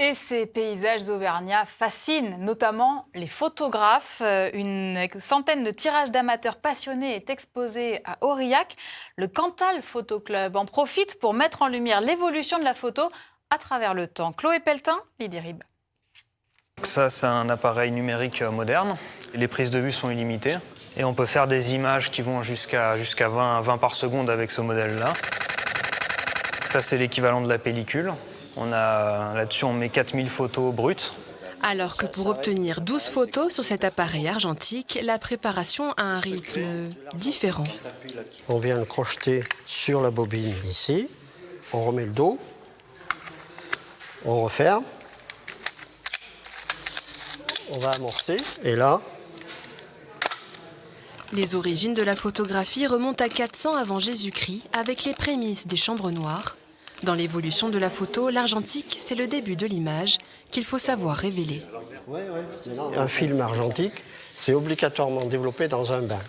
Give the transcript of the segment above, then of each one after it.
Et ces paysages auvergnats fascinent, notamment les photographes. Une centaine de tirages d'amateurs passionnés est exposé à Aurillac. Le Cantal Photo Club en profite pour mettre en lumière l'évolution de la photo à travers le temps. Chloé Pelletin, Lydie Rib. Ça, c'est un appareil numérique moderne. Les prises de vue sont illimitées. Et on peut faire des images qui vont jusqu'à 20 par seconde avec ce modèle-là. Ça, c'est l'équivalent de la pellicule. Là-dessus, on met 4000 photos brutes. Alors que pour obtenir 12 photos sur cet appareil argentique, la préparation a un rythme différent. On vient le crocheter sur la bobine ici. On remet le dos. On referme. On va amorcer. Et là, les origines de la photographie remontent à 400 avant Jésus-Christ avec les prémices des chambres noires. Dans l'évolution de la photo, l'argentique, c'est le début de l'image qu'il faut savoir révéler. un film argentique, c'est obligatoirement développé dans un bain.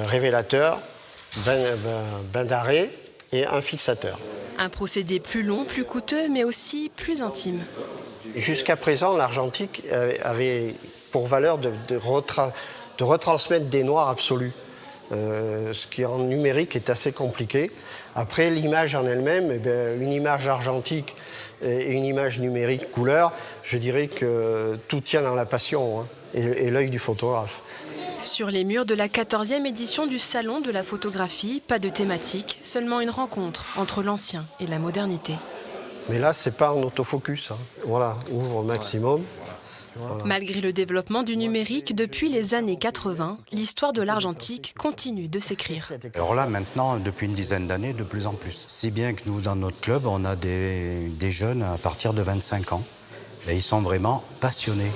Révélateur, bain d'arrêt et un fixateur. Un procédé plus long, plus coûteux, mais aussi plus intime. Jusqu'à présent, l'argentique avait pour valeur de retransmettre des noirs absolus. Ce qui en numérique est assez compliqué. Après, l'image en elle-même, une image argentique et une image numérique couleur, je dirais que tout tient dans la passion et l'œil du photographe. Sur les murs de la 14e édition du Salon de la photographie, pas de thématique, seulement une rencontre entre l'ancien et la modernité. Mais là, c'est pas en autofocus. Voilà, ouvre au maximum. Voilà. Malgré le développement du numérique, depuis les années 80, l'histoire de l'argentique continue de s'écrire. Alors là, maintenant, depuis une dizaine d'années, de plus en plus. Si bien que nous, dans notre club, on a des jeunes à partir de 25 ans. Et ils sont vraiment passionnés.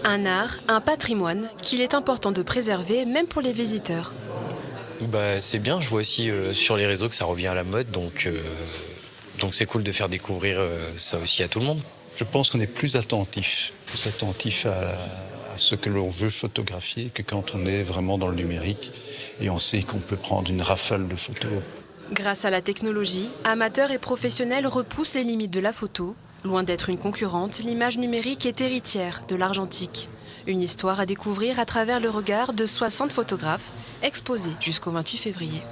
Un art, un patrimoine qu'il est important de préserver, même pour les visiteurs. C'est bien, je vois aussi sur les réseaux que ça revient à la mode, donc c'est cool de faire découvrir ça aussi à tout le monde. Je pense qu'on est plus attentif à ce que l'on veut photographier que quand on est vraiment dans le numérique et on sait qu'on peut prendre une rafale de photos. Grâce à la technologie, amateurs et professionnels repoussent les limites de la photo. Loin d'être une concurrente, l'image numérique est héritière de l'argentique. Une histoire à découvrir à travers le regard de 60 photographes exposés jusqu'au 28 février.